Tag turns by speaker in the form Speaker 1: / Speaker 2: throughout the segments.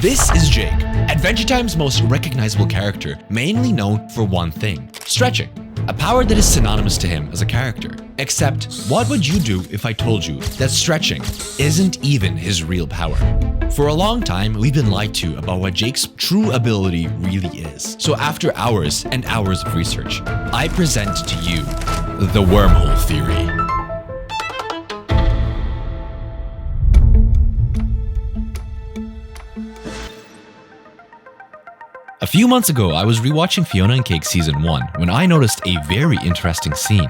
Speaker 1: This is Jake, Adventure Time's most recognizable character, mainly known for one thing: stretching. A power that is synonymous to him as a character. Except, what would you do if I told you that stretching isn't even his real power? For a long time, we've been lied to about what Jake's true ability really is. So after hours and hours of research, I present to you the Wormhole theory. A few months ago, I was rewatching Fiona and Cake Season 1 when I noticed a very interesting scene.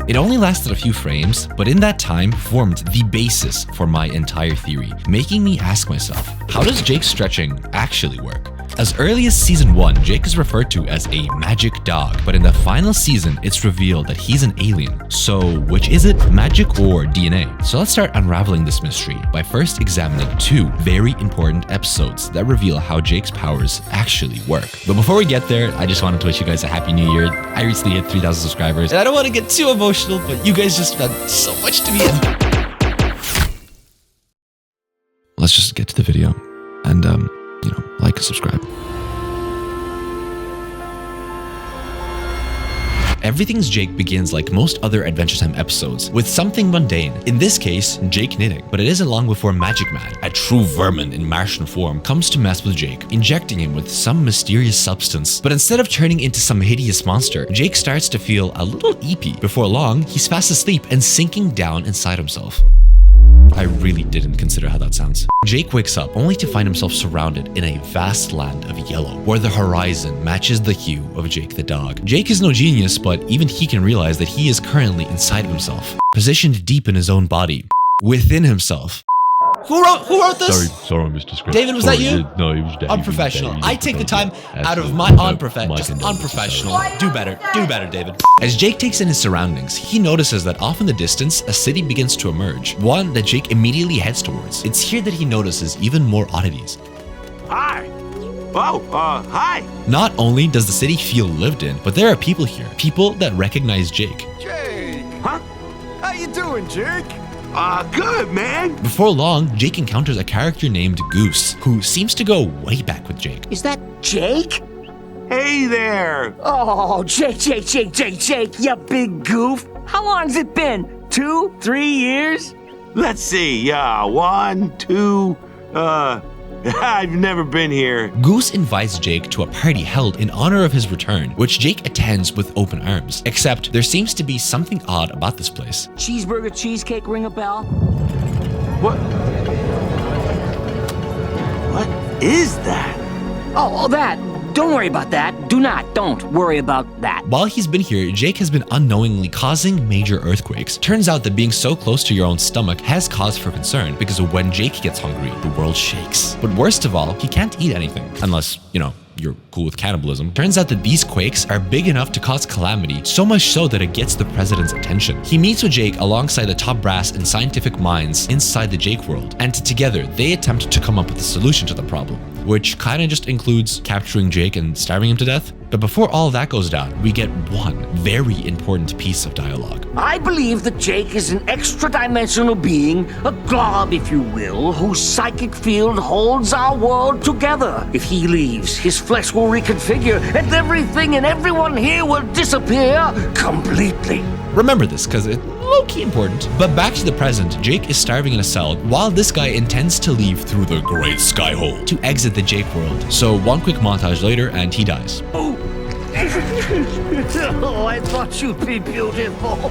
Speaker 1: It only lasted a few frames, but in that time formed the basis for my entire theory, making me ask myself, how does Jake's stretching actually work? As early as Season 1, Jake is referred to as a magic dog, but in the final season, it's revealed that he's an alien. So, which is it, magic or DNA? So let's start unraveling this mystery by first examining two very important episodes that reveal how Jake's powers actually work. But before we get there, I just wanted to wish you guys a happy new year. I recently hit 3,000 subscribers, and I don't want to get too emotional, but you guys just meant so much to me. Let's just get to the video and, like and subscribe. Everything's Jake begins like most other Adventure Time episodes, with something mundane. In this case, Jake knitting. But it isn't long before Magic Man, a true vermin in Martian form, comes to mess with Jake, injecting him with some mysterious substance. But instead of turning into some hideous monster, Jake starts to feel a little eepy. Before long, he's fast asleep and sinking down inside himself. I really didn't consider how that sounds. Jake wakes up only to find himself surrounded in a vast land of yellow, where the horizon matches the hue of Jake the dog. Jake is no genius, but even he can realize that he is currently inside of himself, positioned deep in his own body, within himself. Who wrote this?
Speaker 2: Sorry, Mr. Script.
Speaker 1: David, was that you?
Speaker 2: No, it was Dave.
Speaker 1: Unprofessional. I take the time out of my just unprofessional. Do better, David. As Jake takes in his surroundings, he notices that off in the distance, a city begins to emerge, one that Jake immediately heads towards. It's here that he notices even more oddities.
Speaker 3: Hi. Hi.
Speaker 1: Not only does the city feel lived in, but there are people here, people that recognize Jake.
Speaker 4: Jake!
Speaker 3: Huh?
Speaker 4: How you doing, Jake?
Speaker 3: Good, man.
Speaker 1: Before long, Jake encounters a character named Goose, who seems to go way back with Jake.
Speaker 5: Is that Jake?
Speaker 3: Hey there.
Speaker 5: Oh, Jake, you big goof. How long's it been? 2, 3 years?
Speaker 3: Let's see. 1, 2, I've never been here.
Speaker 1: Goose invites Jake to a party held in honor of his return, which Jake attends with open arms. Except there seems to be something odd about this place.
Speaker 5: Cheeseburger, cheesecake, ring a bell?
Speaker 3: What is that?
Speaker 5: Oh, that. Don't worry about that. Don't worry about that.
Speaker 1: While he's been here, Jake has been unknowingly causing major earthquakes. Turns out that being so close to your own stomach has cause for concern, because when Jake gets hungry, the world shakes. But worst of all, he can't eat anything, unless, you're cool with cannibalism. Turns out that these quakes are big enough to cause calamity, so much so that it gets the president's attention. He meets with Jake alongside the top brass and scientific minds inside the Jake world, and together they attempt to come up with a solution to the problem, which kinda just includes capturing Jake and starving him to death. But before all that goes down, we get one very important piece of dialogue.
Speaker 5: I believe that Jake is an extra-dimensional being, a glob, if you will, whose psychic field holds our world together. If he leaves, his flesh will reconfigure, and everything and everyone here will disappear completely.
Speaker 1: Remember this, because it's low-key important. But back to the present, Jake is starving in a cell, while this guy intends to leave through the Great Sky Hole to exit the Jake world. So one quick montage later, and he dies.
Speaker 5: Oh, I thought you'd be beautiful.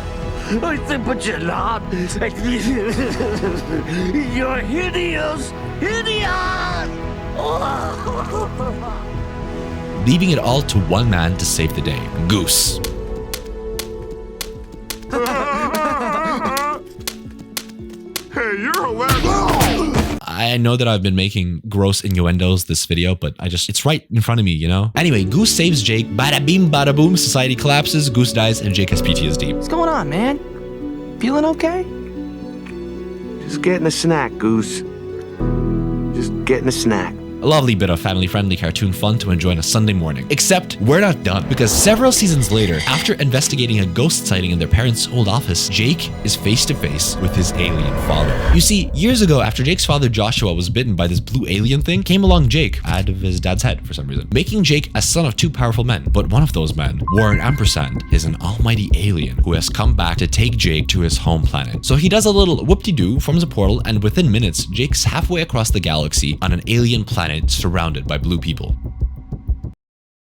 Speaker 5: But you're not. You're hideous.
Speaker 1: Leaving it all to one man to save the day, Goose.
Speaker 4: Hey, you're hilarious.
Speaker 1: I know that I've been making gross innuendos this video, but it's right in front of me, Anyway, Goose saves Jake, bada bing, bada boom, society collapses, Goose dies, and Jake has PTSD.
Speaker 6: What's going on, man? Feeling okay?
Speaker 3: Just getting a snack, Goose. Just getting a snack.
Speaker 1: A lovely bit of family-friendly cartoon fun to enjoy on a Sunday morning. Except we're not done, because several seasons later, after investigating a ghost sighting in their parents' old office, Jake is face to face with his alien father. You see, years ago, after Jake's father Joshua was bitten by this blue alien thing, came along Jake out of his dad's head for some reason, making Jake a son of two powerful men. But one of those men, Warren Ampersand, is an almighty alien who has come back to take Jake to his home planet. So he does a little whoop-de-doo, forms a portal, and within minutes, Jake's halfway across the galaxy on an alien planet surrounded by blue people.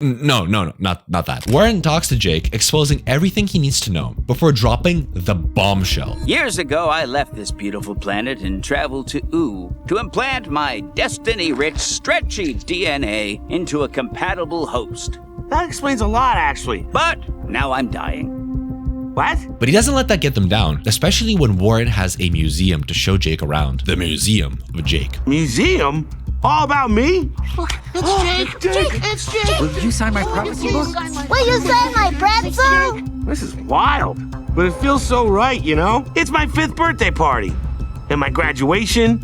Speaker 1: No, not that. Warren talks to Jake, exposing everything he needs to know before dropping the bombshell.
Speaker 2: Years ago, I left this beautiful planet and traveled to Oo to implant my destiny-rich, stretchy DNA into a compatible host.
Speaker 3: That explains a lot, actually.
Speaker 2: But now I'm dying.
Speaker 3: What?
Speaker 1: But he doesn't let that get them down, especially when Warren has a museum to show Jake around. The Museum of Jake.
Speaker 3: Museum? All about me?
Speaker 7: It's Jake. Jake, it's Jake.
Speaker 6: Will you sign my prophecy book?
Speaker 7: Will you sign my pretzel?
Speaker 3: This is wild, but it feels so right, you know? It's my 5th birthday party, and my graduation,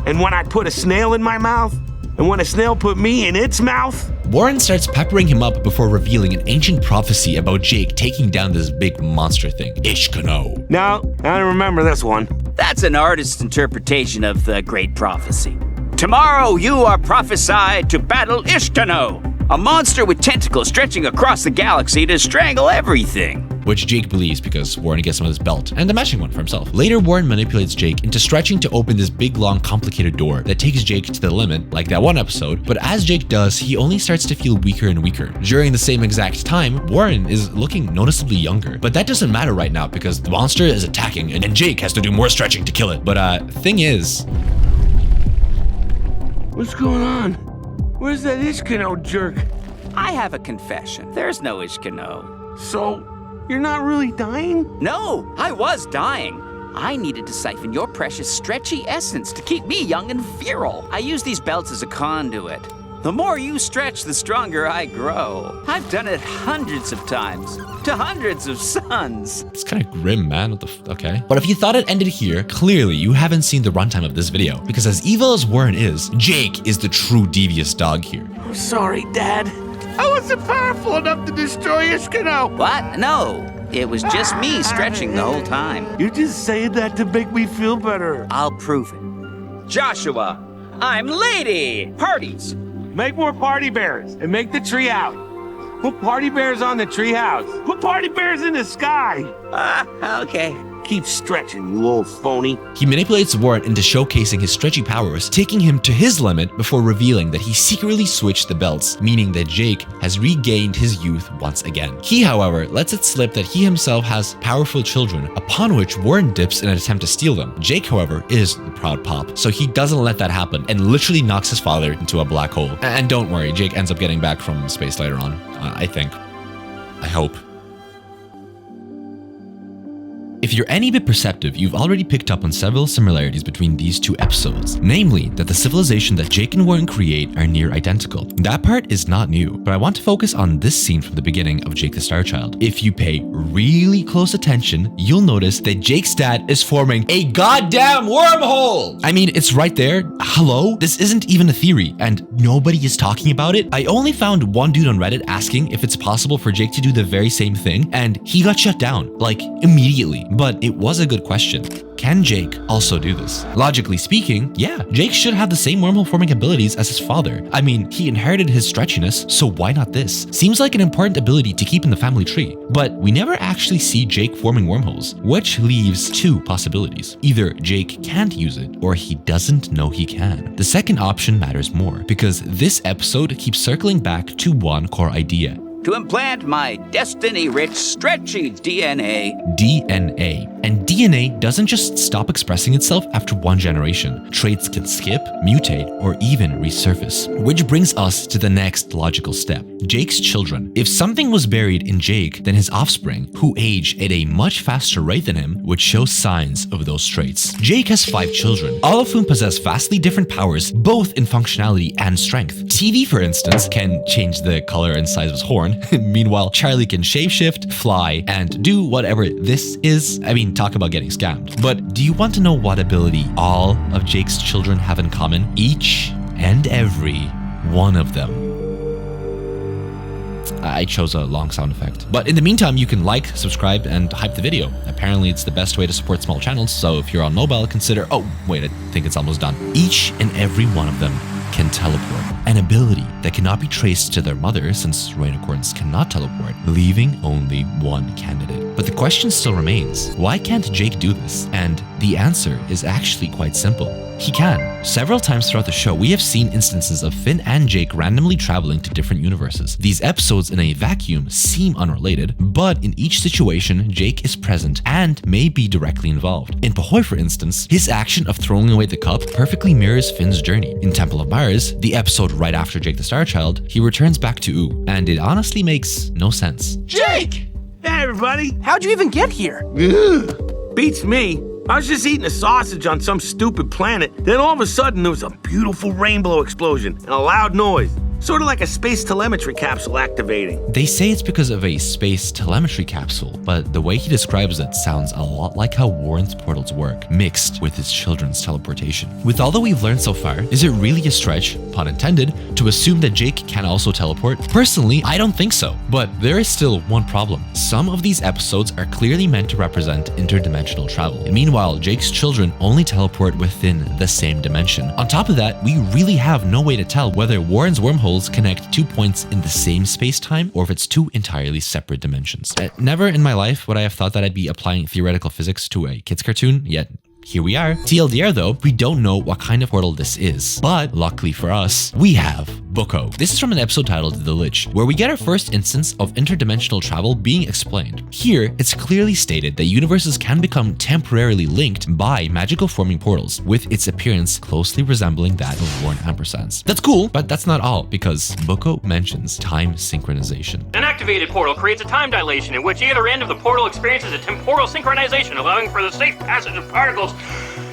Speaker 3: and when I put a snail in my mouth, and when a snail put me in its mouth.
Speaker 1: Warren starts peppering him up before revealing an ancient prophecy about Jake taking down this big monster thing, Ishkano.
Speaker 3: No, I don't remember this one.
Speaker 2: That's an artist's interpretation of the great prophecy. Tomorrow you are prophesied to battle Ishkano, a monster with tentacles stretching across the galaxy to strangle everything.
Speaker 1: Which Jake believes because Warren gets him his belt and a matching one for himself. Later, Warren manipulates Jake into stretching to open this big, long, complicated door that takes Jake to the limit, like that one episode. But as Jake does, he only starts to feel weaker and weaker. During the same exact time, Warren is looking noticeably younger. But that doesn't matter right now because the monster is attacking and Jake has to do more stretching to kill it. But thing is...
Speaker 3: What's going on? Where's that Ishkano jerk?
Speaker 2: I have a confession. There's no Ishkano.
Speaker 3: So, you're not really dying?
Speaker 2: No, I was dying. I needed to siphon your precious stretchy essence to keep me young and virile. I use these belts as a conduit. The more you stretch, the stronger I grow. I've done it hundreds of times, to hundreds of suns.
Speaker 1: It's kind of grim, man. Okay. But if you thought it ended here, clearly you haven't seen the runtime of this video. Because as evil as Warren is, Jake is the true devious dog here.
Speaker 3: I'm sorry, Dad. I wasn't powerful enough to destroy Ishkano.
Speaker 2: What? No, it was just me stretching the whole time.
Speaker 3: You just say that to make me feel better.
Speaker 2: I'll prove it. Joshua, I'm lady. Parties.
Speaker 3: Make more party bears and make the tree out. Put party bears on the tree house. Put party bears in the sky.
Speaker 2: Okay.
Speaker 3: Keep stretching, you old phony.
Speaker 1: He manipulates Warren into showcasing his stretchy powers, taking him to his limit before revealing that he secretly switched the belts, meaning that Jake has regained his youth once again. He, however, lets it slip that he himself has powerful children, upon which Warren dips in an attempt to steal them. Jake, however, is the proud pop, so he doesn't let that happen and literally knocks his father into a black hole. And don't worry, Jake ends up getting back from space later on, I think. I hope. If you're any bit perceptive, you've already picked up on several similarities between these two episodes, namely that the civilization that Jake and Warren create are near identical. That part is not new, but I want to focus on this scene from the beginning of Jake the Star Child. If you pay really close attention, you'll notice that Jake's dad is forming a goddamn wormhole! I mean, it's right there. Hello? This isn't even a theory, and nobody is talking about it. I only found one dude on Reddit asking if it's possible for Jake to do the very same thing, and he got shut down, like, immediately. But it was a good question. Can Jake also do this? Logically speaking, yeah, Jake should have the same wormhole forming abilities as his father. I mean, he inherited his stretchiness, so why not this? Seems like an important ability to keep in the family tree. But we never actually see Jake forming wormholes, which leaves two possibilities. Either Jake can't use it, or he doesn't know he can. The second option matters more, because this episode keeps circling back to one core idea.
Speaker 2: To implant my destiny-rich, stretchy DNA.
Speaker 1: DNA. And DNA doesn't just stop expressing itself after one generation. Traits can skip, mutate, or even resurface. Which brings us to the next logical step. Jake's children. If something was buried in Jake, then his offspring, who age at a much faster rate than him, would show signs of those traits. Jake has 5 children, all of whom possess vastly different powers, both in functionality and strength. TV, for instance, can change the color and size of his horn. Meanwhile, Charlie can shapeshift, fly, and do whatever this is. I mean, talk about getting scammed. But do you want to know what ability all of Jake's children have in common? Each and every one of them. I chose a long sound effect. But in the meantime, you can like, subscribe, and hype the video. Apparently, it's the best way to support small channels, so if you're on mobile, consider... Oh, wait, I think it's almost done. Each and every one of them can teleport, an ability that cannot be traced to their mother since Rainicorns cannot teleport, leaving only one candidate. But the question still remains, why can't Jake do this? And the answer is actually quite simple. He can. Several times throughout the show, we have seen instances of Finn and Jake randomly traveling to different universes. These episodes in a vacuum seem unrelated, but in each situation, Jake is present and may be directly involved. In Pahoy, for instance, his action of throwing away the cup perfectly mirrors Finn's journey. In Temple of Mars, the episode right after Jake the Star Child, he returns back to Oo, and it honestly makes no sense.
Speaker 6: Jake!
Speaker 3: Hey, everybody.
Speaker 6: How'd you even get here?
Speaker 3: Ugh. Beats me. I was just eating a sausage on some stupid planet. Then all of a sudden, there was a beautiful rainbow explosion and a loud noise. Sort of like a space telemetry capsule activating.
Speaker 1: They say it's because of a space telemetry capsule, but the way he describes it sounds a lot like how Warren's portals work, mixed with his children's teleportation. With all that we've learned so far, is it really a stretch, pun intended, to assume that Jake can also teleport? Personally, I don't think so, but there is still one problem. Some of these episodes are clearly meant to represent interdimensional travel. And meanwhile, Jake's children only teleport within the same dimension. On top of that, we really have no way to tell whether Warren's wormhole connect 2 points in the same space-time or if it's two entirely separate dimensions. Never in my life would I have thought that I'd be applying theoretical physics to a kids cartoon, yet here we are. TLDR though, we don't know what kind of portal this is, but luckily for us, we have Bucko. This is from an episode titled The Lich, where we get our first instance of interdimensional travel being explained. Here, it's clearly stated that universes can become temporarily linked by magical forming portals, with its appearance closely resembling that of Warren Ampersand's. That's cool, but that's not all, because Bucko mentions time synchronization.
Speaker 8: An activated portal creates a time dilation in which either end of the portal experiences a temporal synchronization, allowing for the safe passage of particles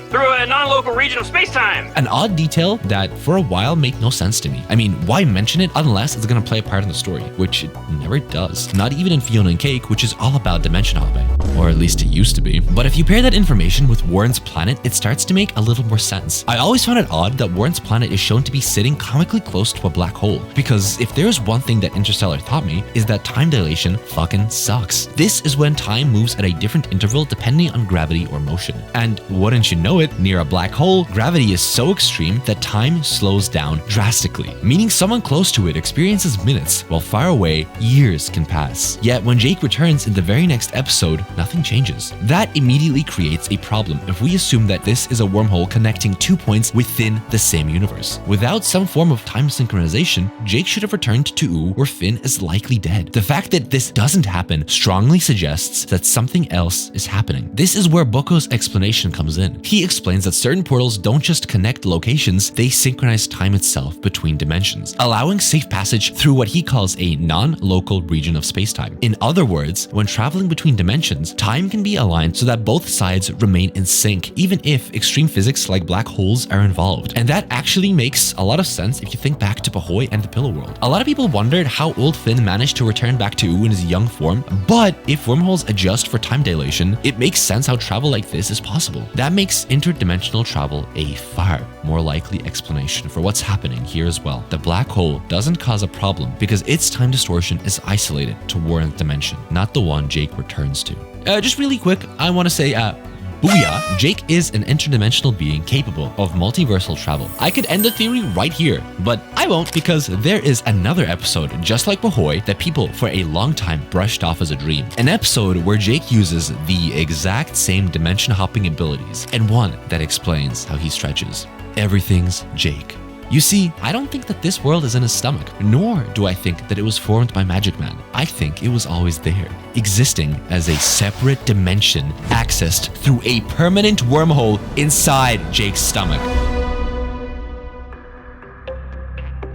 Speaker 8: through a non-local region of space-time.
Speaker 1: An odd detail that for a while made no sense to me. I mean, why mention it unless it's gonna play a part in the story, which it never does. Not even in Fiona and Cake, which is all about dimension hopping. Or at least it used to be. But if you pair that information with Warren's planet, it starts to make a little more sense. I always found it odd that Warren's planet is shown to be sitting comically close to a black hole, because if there's one thing that Interstellar taught me, is that time dilation fucking sucks. This is when time moves at a different interval depending on gravity or motion. And wouldn't you know it, near a black hole, gravity is so extreme that time slows down drastically, meaning someone close to it experiences minutes, while far away, years can pass. Yet when Jake returns in the very next episode, nothing changes. That immediately creates a problem if we assume that this is a wormhole connecting 2 points within the same universe. Without some form of time synchronization, Jake should have returned to Oo, where Finn is likely dead. The fact that this doesn't happen strongly suggests that something else is happening. This is where Bucko's explanation comes in. He explains that certain portals don't just connect locations, they synchronize time itself between dimensions, allowing safe passage through what he calls a non-local region of spacetime. In other words, when traveling between dimensions, time can be aligned so that both sides remain in sync, even if extreme physics like black holes are involved. And that actually makes a lot of sense if you think back to Pahoy and the Pillow World. A lot of people wondered how old Finn managed to return back to Oo in his young form, but if wormholes adjust for time dilation, it makes sense how travel like this is possible. That makes interdimensional travel a far more likely explanation for what's happening here as well. The black hole doesn't cause a problem because its time distortion is isolated to Warren's dimension, not the one Jake returns to. Just really quick, I want to say, booyah, Jake is an interdimensional being capable of multiversal travel. I could end the theory right here, but I won't because there is another episode just like Pahoy that people for a long time brushed off as a dream. An episode where Jake uses the exact same dimension hopping abilities, and one that explains how he stretches. Everything's Jake. You see, I don't think that this world is in his stomach, nor do I think that it was formed by Magic Man. I think it was always there, existing as a separate dimension accessed through a permanent wormhole inside Jake's stomach.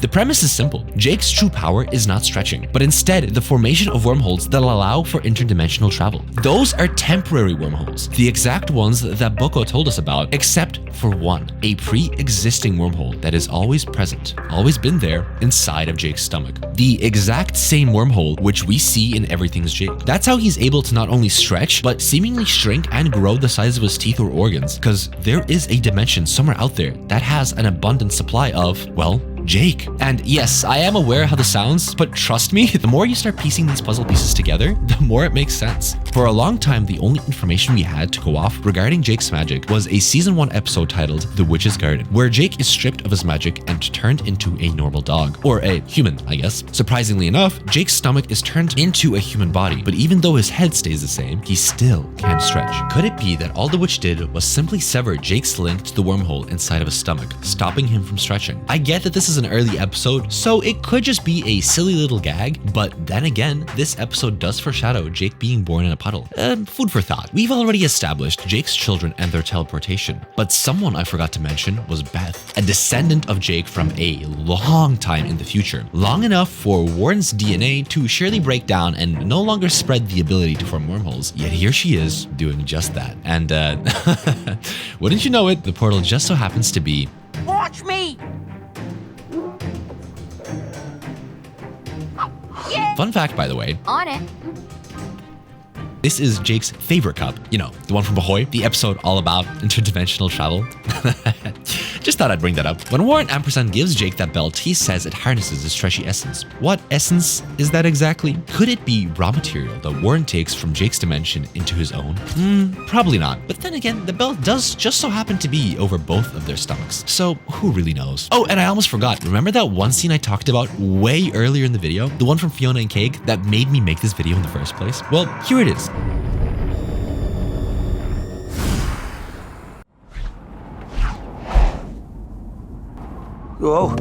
Speaker 1: The premise is simple. Jake's true power is not stretching, but instead the formation of wormholes that allow for interdimensional travel. Those are temporary wormholes, the exact ones that Boko told us about, except for one, a pre-existing wormhole that is always present, always been there inside of Jake's stomach. The exact same wormhole which we see in Everything's Jake. That's how he's able to not only stretch, but seemingly shrink and grow the size of his teeth or organs, because there is a dimension somewhere out there that has an abundant supply of, well, Jake. And yes, I am aware how this sounds, but trust me, the more you start piecing these puzzle pieces together, the more it makes sense. For a long time, the only information we had to go off regarding Jake's magic was a season 1 episode titled The Witch's Garden, where Jake is stripped of his magic and turned into a normal dog, or a human, I guess. Surprisingly enough, Jake's stomach is turned into a human body, but even though his head stays the same, he still can't stretch. Could it be that all the witch did was simply sever Jake's link to the wormhole inside of his stomach, stopping him from stretching? I get that this is an early episode, so it could just be a silly little gag, but then again, this episode does foreshadow Jake being born in a puddle. Food for thought. We've already established Jake's children and their teleportation, but someone I forgot to mention was Beth, a descendant of Jake from a long time in the future, long enough for Warren's DNA to surely break down and no longer spread the ability to form wormholes, yet here she is doing just that. And wouldn't you know it, the portal just so happens to be...
Speaker 7: Watch me!
Speaker 1: Fun fact, by the way,
Speaker 7: On it.
Speaker 1: this is Jake's favorite cup. You know, the one from Bahoy, the episode all about interdimensional travel. Just thought I'd bring that up. When Warren Ampersand gives Jake that belt, he says it harnesses his stretchy essence. What essence is that exactly? Could it be raw material that Warren takes from Jake's dimension into his own? Probably not. But then again, the belt does just so happen to be over both of their stomachs. So who really knows? Oh, and I almost forgot. Remember that one scene I talked about way earlier in the video? The one from Fiona and Cake that made me make this video in the first place? Well, here it is.
Speaker 9: Oh.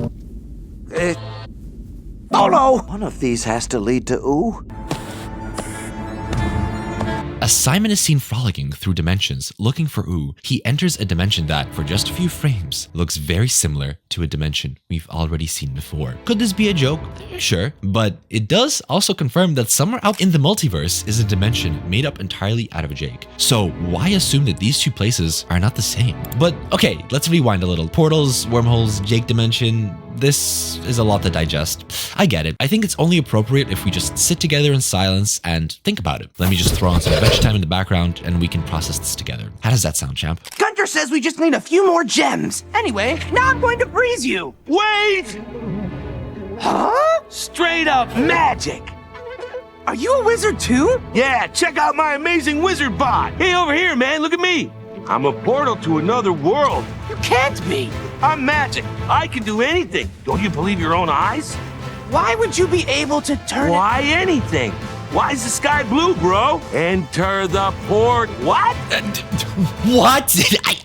Speaker 9: Oh no! One of these has to lead to ooh.
Speaker 1: As Simon is seen frolicking through dimensions, looking for Ooh, he enters a dimension that, for just a few frames, looks very similar to a dimension we've already seen before. Could this be a joke? Sure, but it does also confirm that somewhere out in the multiverse is a dimension made up entirely out of a Jake. So why assume that these two places are not the same? But okay, let's rewind a little. Portals, wormholes, Jake dimension, this is a lot to digest. I get it. I think it's only appropriate if we just sit together in silence and think about it. Let me just throw on some adventure time in the background and we can process this together. How does that sound, champ?
Speaker 6: Gunter says we just need a few more gems. Anyway, now I'm going to freeze you.
Speaker 3: Wait!
Speaker 6: Huh?
Speaker 3: Straight up magic!
Speaker 6: Are you a wizard too?
Speaker 3: Yeah, check out my amazing wizard bot. Hey, over here, man, look at me. I'm a portal to another world.
Speaker 6: You can't be.
Speaker 3: I'm magic. I can do anything. Don't you believe your own eyes?
Speaker 6: Why would you be able to turn it?
Speaker 3: Why anything? Why is the sky blue, bro? Enter the port. What?
Speaker 1: What?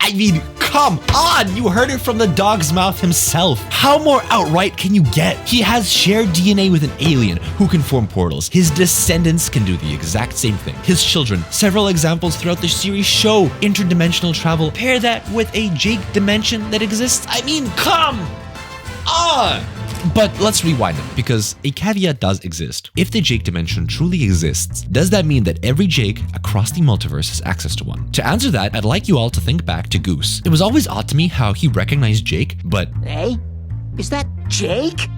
Speaker 1: I mean, come on! You heard it from the dog's mouth himself. How more outright can you get? He has shared DNA with an alien who can form portals. His descendants can do the exact same thing. His children, several examples throughout the series show interdimensional travel. Pair that with a Jake dimension that exists. I mean, come on! But let's rewind it, because a caveat does exist. If the Jake dimension truly exists, does that mean that every Jake across the multiverse has access to one? To answer that, I'd like you all to think back to Goose. It was always odd to me how he recognized Jake, but
Speaker 5: Hey? Is that Jake?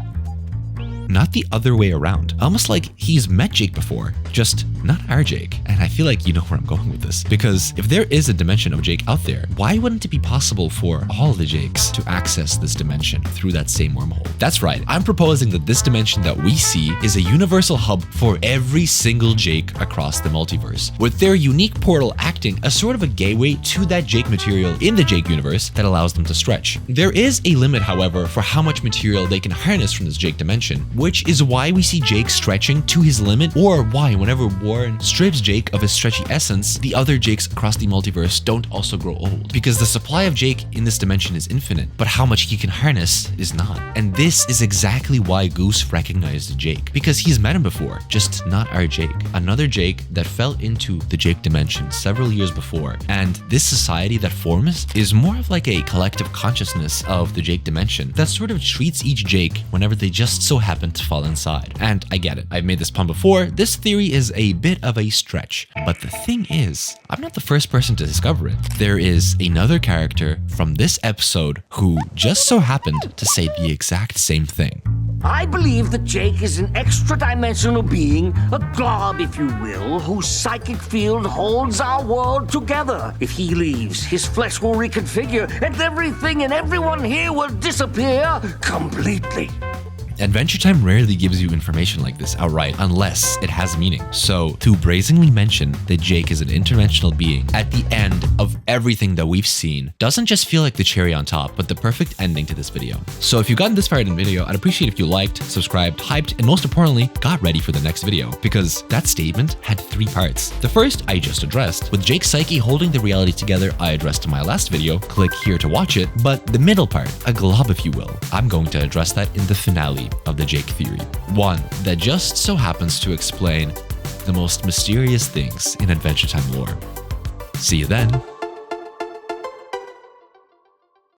Speaker 1: not the other way around. Almost like he's met Jake before, just not our Jake. And I feel like you know where I'm going with this. Because if there is a dimension of Jake out there, why wouldn't it be possible for all the Jakes to access this dimension through that same wormhole? That's right, I'm proposing that this dimension that we see is a universal hub for every single Jake across the multiverse, with their unique portal acting as sort of a gateway to that Jake material in the Jake universe that allows them to stretch. There is a limit, however, for how much material they can harness from this Jake dimension, which which is why we see Jake stretching to his limit, or why whenever Warren strips Jake of his stretchy essence, the other Jakes across the multiverse don't also grow old. Because the supply of Jake in this dimension is infinite, but how much he can harness is not. And this is exactly why Goose recognized Jake, because he's met him before, just not our Jake. Another Jake that fell into the Jake dimension several years before. And this society that forms is more of like a collective consciousness of the Jake dimension that sort of treats each Jake whenever they just so happen to fall inside. And I get it, I've made this pun before, this theory is a bit of a stretch. But the thing is, I'm not the first person to discover it. There is another character from this episode who just so happened to say the exact same thing.
Speaker 5: I believe that Jake is an extra-dimensional being, a glob, if you will, whose psychic field holds our world together. If he leaves, his flesh will reconfigure, and everything and everyone here will disappear completely.
Speaker 1: Adventure Time rarely gives you information like this outright unless it has meaning. So to brazenly mention that Jake is an interdimensional being at the end of everything that we've seen doesn't just feel like the cherry on top, but the perfect ending to this video. So if you've gotten this far in the video, I'd appreciate if you liked, subscribed, hyped, and most importantly, got ready for the next video, because that statement had 3 parts. The first I just addressed. With Jake's psyche holding the reality together, I addressed in my last video. Click here to watch it. But the middle part, a glob if you will, I'm going to address that in the finale of the Jake theory. One that just so happens to explain the most mysterious things in Adventure Time lore. See you then.